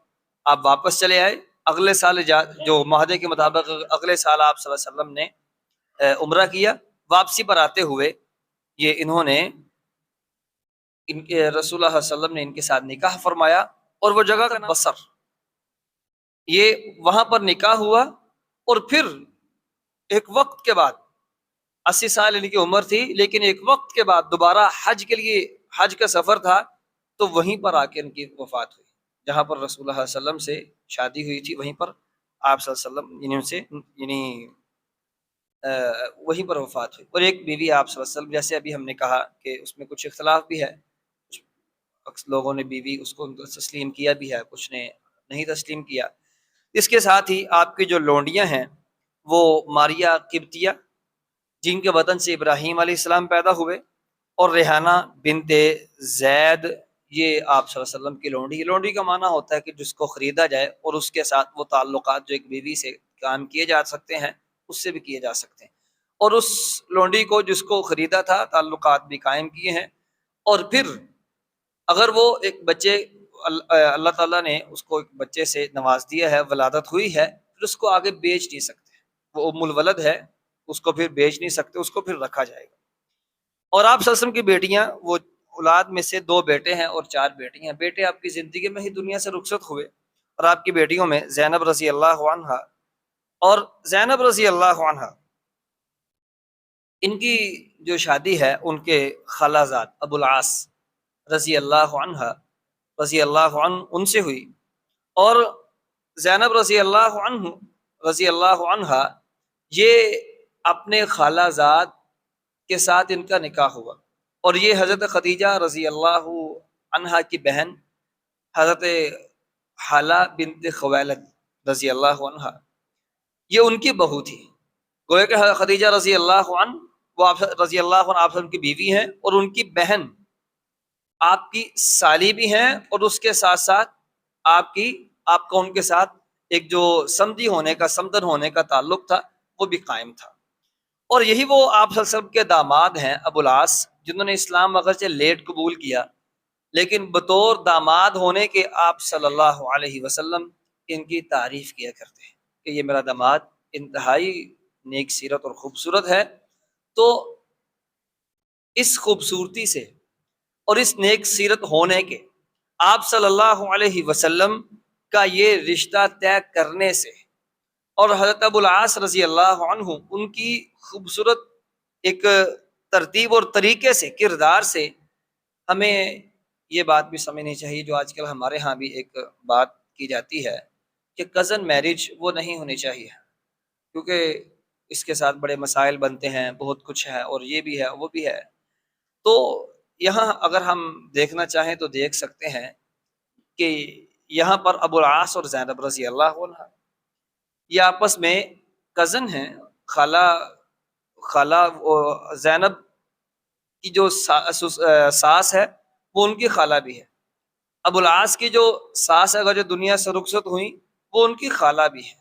Speaker 1: آپ واپس چلے آئے، اگلے سال جو معاہدے کے مطابق اگلے سال آپ صلی اللہ علیہ وسلم نے عمرہ کیا، واپسی پر آتے ہوئے یہ انہوں نے ان کے رسول اللہ صلی اللہ علیہ وسلم نے ان کے ساتھ نکاح فرمایا، اور وہ جگہ کا نام بصر، یہ وہاں پر نکاح ہوا، اور پھر ایک وقت کے بعد 80 سال ان کی عمر تھی، لیکن ایک وقت کے بعد دوبارہ حج کے لیے، حج کا سفر تھا، تو وہیں پر آ کے ان کی وفات ہوئی، جہاں پر رسول اللہ صلی اللہ علیہ وسلم سے شادی ہوئی تھی، وہیں پر آپ صلی اللہ علیہ وسلم یعنی ان سے وہیں پر وفات ہوئی۔ اور ایک بیوی آپ صلی اللہ علیہ وسلم، جیسے ابھی ہم نے کہا کہ اس میں کچھ اختلاف بھی ہے، کچھ لوگوں نے بیوی اس کو تسلیم کیا بھی ہے، کچھ نے نہیں تسلیم کیا۔ اس کے ساتھ ہی آپ کی جو لونڈیاں ہیں وہ ماریا قبطیہ، جن کے وطن سے ابراہیم علیہ السلام پیدا ہوئے، اور ریحانہ بنت زید، یہ آپ صلی اللہ علیہ وسلم کی لونڈی۔ لونڈی کا معنی ہوتا ہے کہ جس کو خریدا جائے، اور اس کے ساتھ وہ تعلقات جو ایک بیوی سے قائم کیے جا سکتے ہیں اس سے بھی کیے جا سکتے ہیں، اور اس لونڈی کو جس کو خریدا تھا تعلقات بھی قائم کیے ہیں، اور پھر اگر وہ ایک بچے اللہ تعالیٰ نے اس کو ایک بچے سے نواز دیا ہے، ولادت ہوئی ہے، پھر اس کو آگے بیچ نہیں سکتے، وہ ام الولد ہے، اس کو پھر بیچ نہیں سکتے، اس کو پھر رکھا جائے گا۔ اور آپ صلی اللہ علیہ وسلم کی بیٹیاں، وہ اولاد میں سے 2 بیٹے ہیں اور 4 بیٹیاں، بیٹے آپ کی زندگی میں ہی دنیا سے رخصت ہوئے، اور آپ کی بیٹیوں میں زینب رضی اللہ عنہا، اور زینب رضی اللہ عنہا ان کی جو شادی ہے ان کے خالہ زاد ابو العاص رضی اللہ عنہ ان سے ہوئی، اور زینب رضی اللہ عنہا یہ اپنے خالہ زاد کے ساتھ ان کا نکاح ہوا، اور یہ حضرت خدیجہ رضی اللہ عنہا کی بہن حضرت حالہ بنت خویلد رضی اللہ عنہا، یہ ان کی بہو تھی۔ گویا کہ خدیجہ رضی اللہ عنہ وہ رضی اللہ عنہ آپ کی بیوی ہیں، اور ان کی بہن آپ کی سالی بھی ہیں، اور اس کے ساتھ ساتھ آپ کا ان کے ساتھ ایک جو سمدن ہونے کا تعلق تھا وہ بھی قائم تھا۔ اور یہی وہ آپ صلی اللہ علیہ وسلم کے داماد ہیں ابو العاص، جنہوں نے اسلام اگرچہ لیٹ قبول کیا، لیکن بطور داماد ہونے کے آپ صلی اللہ علیہ وسلم ان کی تعریف کیا کرتے ہیں کہ یہ میرا داماد انتہائی نیک سیرت اور خوبصورت ہے۔ تو اس خوبصورتی سے اور اس نیک سیرت ہونے کے آپ صلی اللہ علیہ وسلم کا یہ رشتہ طے کرنے سے، اور حضرت ابو العاص رضی اللہ عنہ ان کی خوبصورت ایک ترتیب اور طریقے سے، کردار سے، ہمیں یہ بات بھی سمجھنی چاہیے جو آج کل ہمارے ہاں بھی ایک بات کی جاتی ہے کہ کزن میرج وہ نہیں ہونی چاہیے، کیونکہ اس کے ساتھ بڑے مسائل بنتے ہیں، بہت کچھ ہے اور یہ بھی ہے وہ بھی ہے۔ تو یہاں اگر ہم دیکھنا چاہیں تو دیکھ سکتے ہیں کہ یہاں پر ابو العاص اور زینب رضی اللہ عنہ یہ آپس میں کزن ہیں، خالہ خالہ زینب کی جو ساس ہے وہ ان کی خالہ بھی ہے، ابو العاص کی جو ساس ہے اگر جو دنیا سے رخصت ہوئی وہ ان کی خالہ بھی ہے۔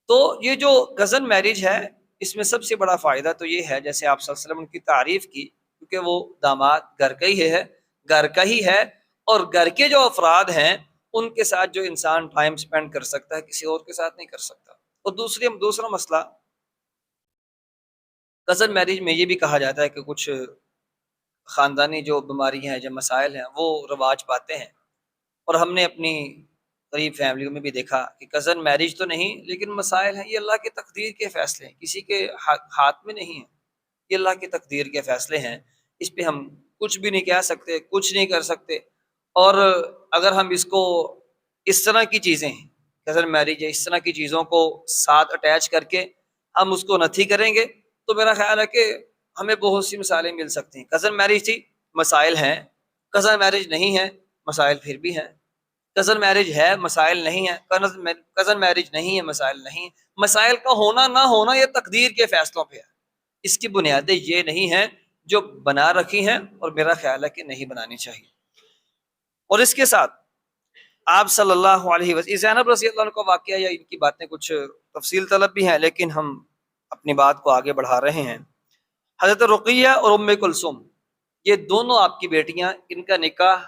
Speaker 1: تو یہ جو کزن میرج ہے اس میں سب سے بڑا فائدہ تو یہ ہے، جیسے آپ صلی اللہ علیہ وسلم ان کی تعریف کی، کیونکہ وہ داماد گھر کا ہی ہے، گھر کا ہی ہے، اور گھر کے جو افراد ہیں ان کے ساتھ جو انسان ٹائم سپینڈ کر سکتا ہے کسی اور کے ساتھ نہیں کر سکتا۔ اور دوسرا مسئلہ کزن میرج میں یہ بھی کہا جاتا ہے کہ کچھ خاندانی جو بیماری ہیں جو مسائل ہیں وہ رواج پاتے ہیں، اور ہم نے اپنی قریب فیملیوں میں بھی دیکھا کہ کزن میرج تو نہیں لیکن مسائل ہیں، یہ اللہ کی تقدیر کے فیصلے ہیں، کسی کے ہاتھ میں نہیں ہیں، یہ اللہ کی تقدیر کے فیصلے ہیں، اس پہ ہم کچھ بھی نہیں کہہ سکتے، کچھ نہیں کر سکتے۔ اور اگر ہم اس کو اس طرح کی چیزیں ہیں، کزن میرج ہے، اس طرح کی چیزوں کو ساتھ اٹیچ کر کے ہم اس کو نتھی کریں گے تو میرا خیال ہے کہ ہمیں بہت سی مثالیں مل سکتی ہیں۔ کزن میرج تھی، مسائل ہیں، کزن میرج نہیں ہے، مسائل پھر بھی ہیں، کزن میرج ہے، مسائل نہیں ہیں، کزن میرج نہیں ہے، مسائل نہیں ہیں۔ مسائل کا ہونا نہ ہونا یہ تقدیر کے فیصلوں پہ ہے، اس کی بنیادیں یہ نہیں ہیں جو بنا رکھی ہیں، اور میرا خیال ہے کہ نہیں بنانی چاہیے۔ اور اس کے ساتھ آپ صلی اللہ علیہ وسلم زینب رضی اللہ عنہ کا واقعہ یا ان کی باتیں کچھ تفصیل طلب بھی ہیں، لیکن ہم اپنی بات کو آگے بڑھا رہے ہیں۔ حضرت رقیہ اور ام کلثوم یہ دونوں آپ کی بیٹیاں، ان کا نکاح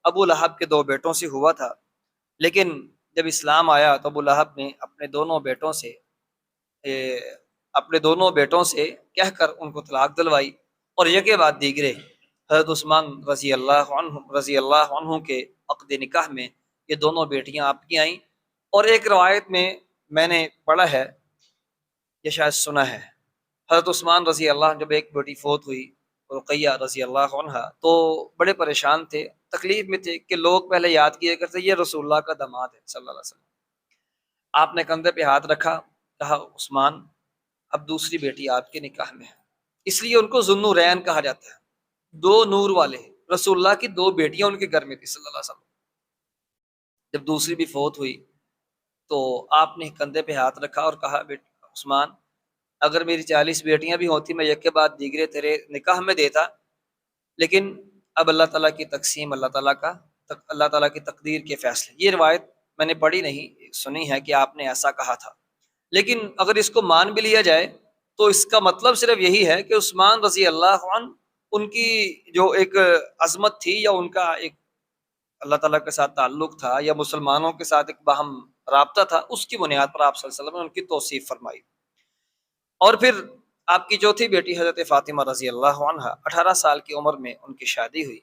Speaker 1: ابو لہب کے 2 بیٹوں سے ہوا تھا، لیکن جب اسلام آیا تو ابو لہب نے اپنے دونوں بیٹوں سے کہہ کر ان کو طلاق دلوائی، اور یکے بعد دیگرے حضرت عثمان رضی اللہ عنہ کے عقد نکاح میں یہ دونوں بیٹیاں آپ کی آئیں۔ اور ایک روایت میں نے پڑھا ہے یا شاید سنا ہے، حضرت عثمان رضی اللہ عنہ جب ایک بیٹی فوت ہوئی رقیہ رضی اللہ عنہ تو بڑے پریشان تھے، تکلیف میں تھے کہ لوگ پہلے یاد کیے کرتے یہ رسول اللہ کا داماد ہے صلی اللہ علیہ وسلم۔ آپ نے کندھے پہ ہاتھ رکھا، کہا عثمان اب دوسری بیٹی آپ کے نکاح میں ہے، اس لیے ان کو ذوالنورین کہا جاتا ہے، 2 نور والے، رسول اللہ کی 2 بیٹیاں ان کے گھر میں تھی صلی اللہ علیہ وسلم۔ جب دوسری بھی فوت ہوئی تو آپ نے کندھے پہ ہاتھ رکھا اور کہا عثمان اگر میری 40 بیٹیاں بھی ہوتی میں یک کے بعد دیگرے تیرے نکاح میں دیتا، لیکن اب اللہ تعالیٰ کی تقسیم، اللہ تعالیٰ کی تقدیر کے فیصلے۔ یہ روایت میں نے پڑھی نہیں، سنی ہے کہ آپ نے ایسا کہا تھا، لیکن اگر اس کو مان بھی لیا جائے تو اس کا مطلب صرف یہی ہے کہ عثمان رضی اللہ عنہ ان کی جو ایک عظمت تھی یا ان کا ایک اللہ تعالیٰ کے ساتھ تعلق تھا یا مسلمانوں کے ساتھ ایک باہم رابطہ تھا، اس کی بنیاد پر آپ صلی اللہ علیہ وسلم نے ان کی توصیف فرمائی۔ اور پھر آپ کی چوتھی بیٹی حضرت فاطمہ رضی اللہ عنہ 18 سال کی عمر میں ان کی شادی ہوئی،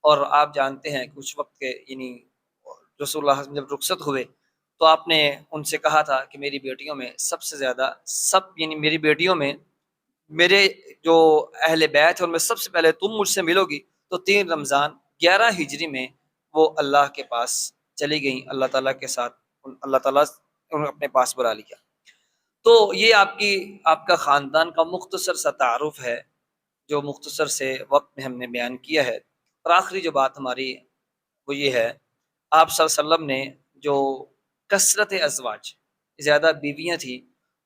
Speaker 1: اور آپ جانتے ہیں کہ اس وقت کے یعنی رسول اللہ جب رخصت ہوئے تو آپ نے ان سے کہا تھا کہ میری بیٹیوں میں سب سے زیادہ یعنی میری بیٹیوں میں میرے جو اہل بیت ہیں ان میں سب سے پہلے تم مجھ سے ملو گی، تو 3 رمضان 11 ہجری میں وہ اللہ کے پاس چلی گئیں، اللہ تعالیٰ کے ساتھ اللہ تعالیٰ انہیں اپنے پاس بلا لیا۔ تو یہ آپ کا خاندان کا مختصر سا تعارف ہے جو مختصر سے وقت میں ہم نے بیان کیا ہے۔ اور آخری جو بات ہماری وہ یہ ہے، آپ صلی اللہ علیہ وسلم نے جو کثرت ازواج، زیادہ بیویاں تھیں،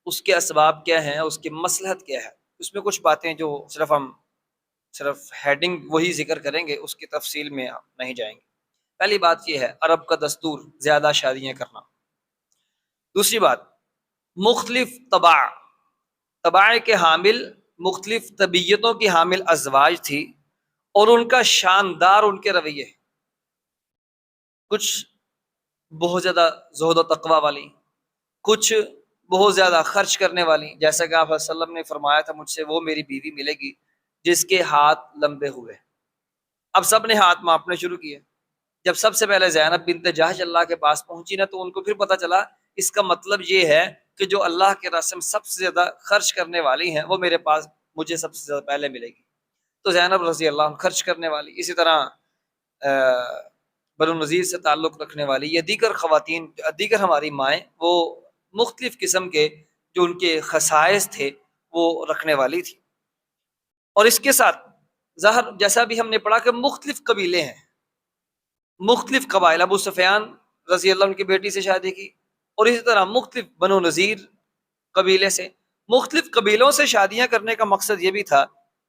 Speaker 1: اس کے اسباب کیا ہیں، اس کی مصلحت کیا ہے، اس میں کچھ باتیں جو صرف ہیڈنگ وہی ذکر کریں گے، اس کی تفصیل میں آپ نہیں جائیں گے۔ پہلی بات یہ ہے عرب کا دستور زیادہ شادیاں کرنا۔ دوسری بات مختلف طباع کے حامل، مختلف طبیعتوں کی حامل ازواج تھی، اور ان کا شاندار ان کے رویے، کچھ بہت زیادہ زہد و تقوی والی، کچھ بہت زیادہ خرچ کرنے والی، جیسا کہ آپ صلی اللہ علیہ وسلم نے فرمایا تھا مجھ سے وہ میری بیوی ملے گی جس کے ہاتھ لمبے ہوئے۔ اب سب نے ہاتھ ماپنے شروع کیے، جب سب سے پہلے زینب بنت جہش اللہ کے پاس پہنچی نا تو ان کو پھر پتہ چلا اس کا مطلب یہ ہے کہ جو اللہ کے رسم سب سے زیادہ خرچ کرنے والی ہیں وہ میرے پاس مجھے سب سے زیادہ پہلے ملے گی۔ تو زینب رضی اللہ عنہ خرچ کرنے والی، اسی طرح بنو نذیر سے تعلق رکھنے والی یا دیگر خواتین، دیگر ہماری مائیں، وہ مختلف قسم کے جو ان کے خصائص تھے وہ رکھنے والی تھی۔ اور اس کے ساتھ ظاہر جیسا بھی ہم نے پڑھا کہ مختلف قبیلے ہیں، مختلف قبائل، ابو سفیان رضی اللہ عنہ کی بیٹی سے شادی کی، اور اسی طرح مختلف بنو نذیر قبیلے سے، مختلف قبیلوں سے شادیاں کرنے کا مقصد یہ بھی تھا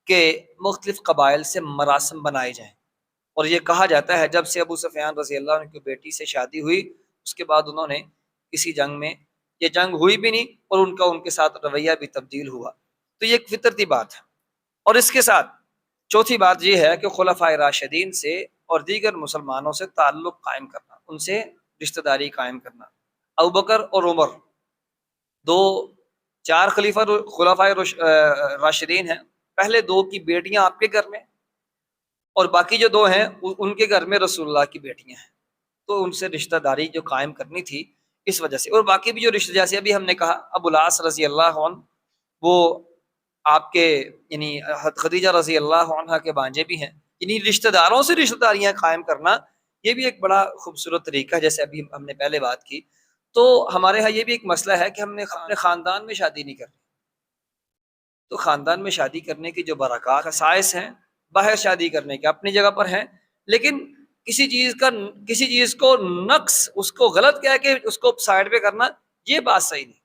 Speaker 1: کہ مختلف قبائل سے مراسم بنائے جائیں۔ اور یہ کہا جاتا ہے جب سے ابو سفیان رضی اللہ عنہ کی بیٹی سے شادی ہوئی، اس کے بعد انہوں نے کسی جنگ میں، یہ جنگ ہوئی بھی نہیں اور ان کے ساتھ رویہ بھی تبدیل ہوا۔ تو یہ ایک فطرتی بات ہے۔ اور اس کے ساتھ چوتھی بات یہ ہے کہ خلفائے راشدین سے اور دیگر مسلمانوں سے تعلق قائم کرنا، ان سے رشتہ داری قائم کرنا۔ ابوبکر اور عمر دو، چار خلفائے راشدین ہیں، پہلے دو کی بیٹیاں آپ کے گھر میں، اور باقی جو دو ہیں ان کے گھر میں رسول اللہ کی بیٹیاں ہیں، تو ان سے رشتہ داری جو قائم کرنی تھی اس وجہ سے۔ اور باقی بھی جو رشتہ، جیسے ابھی ہم نے کہا ابو العاص رضی اللہ عنہ، وہ آپ کے یعنی خدیجہ رضی اللہ عنہ کے بانجے بھی ہیں، یعنی رشتہ داروں سے رشتہ داریاں قائم کرنا یہ بھی ایک بڑا خوبصورت طریقہ ہے، جیسے ابھی ہم نے پہلے بات کی۔ تو ہمارے ہاں یہ بھی ایک مسئلہ ہے کہ ہم نے اپنے خاندان میں شادی نہیں کرنی، تو خاندان میں شادی کرنے کی جو برکات خصائص ہیں باہر شادی کرنے کے اپنی جگہ پر ہیں، لیکن کسی چیز کو نقص، اس کو غلط کہہ کے اس کو سائڈ پہ کرنا، یہ بات صحیح نہیں۔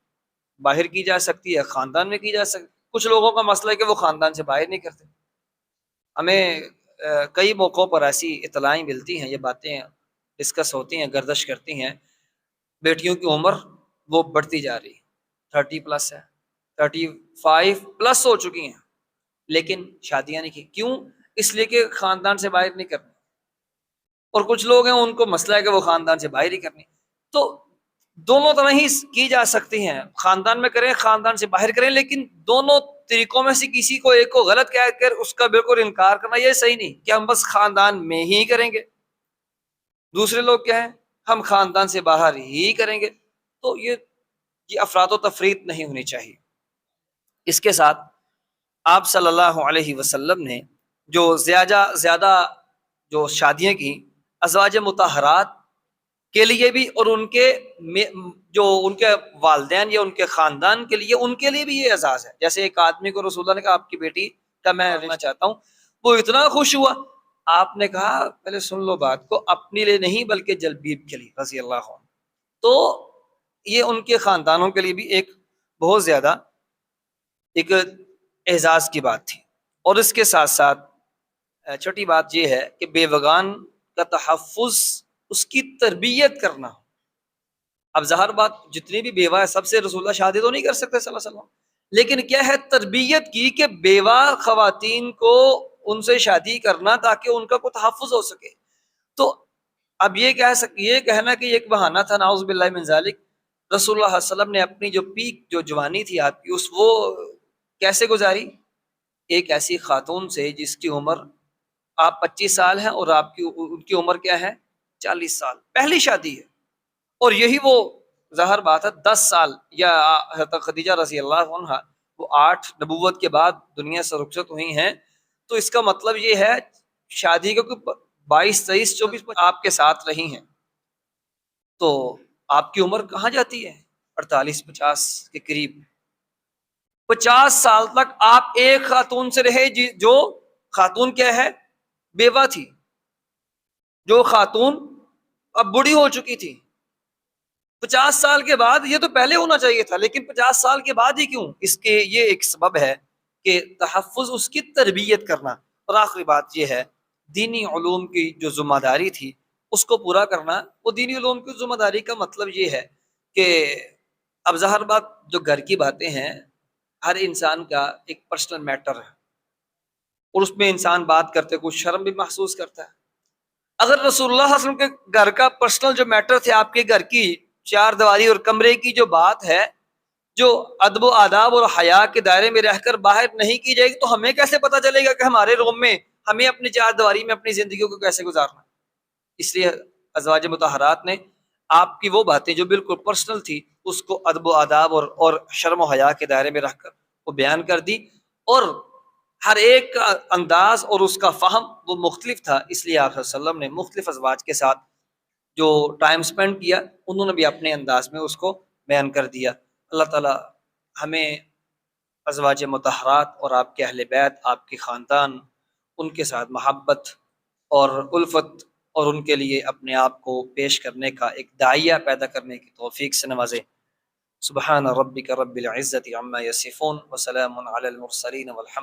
Speaker 1: باہر کی جا سکتی ہے، خاندان میں کی جا سکتی۔ کچھ لوگوں کا مسئلہ ہے کہ وہ خاندان سے باہر نہیں کرتے۔ ہمیں کئی موقعوں پر ایسی اطلاعیں ملتی ہیں، یہ باتیں ڈسکس ہوتی ہیں، گردش کرتی ہیں، بیٹیوں کی عمر وہ بڑھتی جا رہی ہے، 30+ ہے، 35+ ہو چکی ہیں، لیکن شادیاں نہیں کی۔ کیوں؟ اس لیے کہ خاندان سے باہر نہیں کرنی۔ اور کچھ لوگ ہیں ان کو مسئلہ ہے کہ وہ خاندان سے باہر ہی کرنی۔ تو دونوں طرح ہی کی جا سکتی ہیں، خاندان میں کریں، خاندان سے باہر کریں، لیکن دونوں طریقوں میں سے کسی کو ایک کو غلط کہہ کر اس کا بالکل انکار کرنا یہ صحیح نہیں کہ ہم بس خاندان میں ہی کریں گے، دوسرے لوگ کیا ہیں ہم خاندان سے باہر ہی کریں گے۔ تو یہ افراط و تفریط نہیں ہونی چاہیے۔ اس کے ساتھ آپ صلی اللہ علیہ وسلم نے جو زیادہ جو شادیاں کی ازواج مطہرات کے لیے بھی، اور ان کے والدین یا ان کے خاندان کے لیے بھی یہ اعزاز ہے۔ جیسے ایک آدمی کو رسول اللہ نے کہا آپ کی بیٹی کا میں لینا چاہتا ہوں، وہ اتنا خوش ہوا، آپ نے کہا پہلے سن لو بات کو، اپنے لیے نہیں بلکہ جلبیب کے لیے رضی اللہ عنہ۔ تو یہ ان کے خاندانوں کے لیے بھی ایک بہت زیادہ ایک اعزاز کی بات تھی۔ اور اس کے ساتھ ساتھ چھوٹی بات یہ ہے کہ بیوگان کا تحفظ، اس کی تربیت کرنا۔ اب ظاہر بات جتنی بھی بیوہ ہے سب سے رسول اللہ شادی تو نہیں کر سکتے صلی اللہ علیہ وسلم، لیکن کیا ہے تربیت کی کہ بیوہ خواتین کو ان سے شادی کرنا تاکہ ان کا کوئی تحفظ ہو سکے۔ تو اب یہ کہنا کہ یہ ایک بہانہ تھا، نعوذ باللہ من ذالک۔ رسول اللہ صلی اللہ علیہ وسلم نے اپنی جو پیک جو جوانی تھی آپ کی، وہ کیسے گزاری؟ ایک ایسی خاتون سے جس کی عمر آپ 25 سال ہیں اور ان کی عمر کیا ہے 40 سال، پہلی شادی ہے۔ اور یہی وہ ظاہر بات ہے 10 سال یا حضرت خدیجہ رضی اللہ عنہ وہ 8 نبوت کے بعد دنیا سے رخصت ہوئی ہیں، تو اس کا مطلب یہ ہے شادی کو 22 23 24 آپ کے ساتھ رہی ہیں، تو آپ کی عمر کہاں جاتی ہے 48 50 کے قریب۔ 50 سال تک آپ ایک خاتون سے رہے جو خاتون کیا ہے بیوہ تھی، جو خاتون اب بوڑھی ہو چکی تھی۔ 50 سال کے بعد، یہ تو پہلے ہونا چاہیے تھا لیکن 50 سال کے بعد ہی کیوں؟ اس کے یہ ایک سبب ہے کہ تحفظ، اس کی تربیت کرنا۔ اور آخری بات یہ ہے دینی علوم کی جو ذمہ داری تھی اس کو پورا کرنا۔ وہ دینی علوم کی ذمہ داری کا مطلب یہ ہے کہ اب ظاہر بات جو گھر کی باتیں ہیں، ہر انسان کا ایک پرسنل میٹر ہے اور اس میں انسان بات کرتے کچھ شرم بھی محسوس کرتا ہے۔ اگر رسول اللہ صلی اللہ علیہ وسلم کے گھر کا پرسنل جو میٹر تھے، آپ کے گھر کی چار دیواری اور کمرے کی جو بات ہے، جو ادب و آداب اور حیا کے دائرے میں رہ کر باہر نہیں کی جائے گی، تو ہمیں کیسے پتہ چلے گا کہ ہمارے روم میں ہمیں اپنی چار دیواری میں اپنی زندگیوں کو کیسے گزارنا؟ اس لیے ازواج مطہرات نے آپ کی وہ باتیں جو بالکل پرسنل تھی اس کو ادب و آداب اور شرم و حیا کے دائرے میں رکھ کر وہ بیان کر دی۔ اور ہر ایک کا انداز اور اس کا فہم وہ مختلف تھا، اس لیے آپ صلی اللہ علیہ وسلم نے مختلف ازواج کے ساتھ جو ٹائم سپینڈ کیا انہوں نے بھی اپنے انداز میں اس کو بیان کر دیا۔ اللہ تعالی ہمیں ازواج مطہرات اور آپ کے اہل بیت، آپ کے خاندان، ان کے ساتھ محبت اور الفت اور ان کے لیے اپنے آپ کو پیش کرنے کا ایک داعیہ پیدا کرنے کی توفیق سے نوازے۔ سبحان ربک رب العزت عما یصفون وسلام علی المرسلین والحمد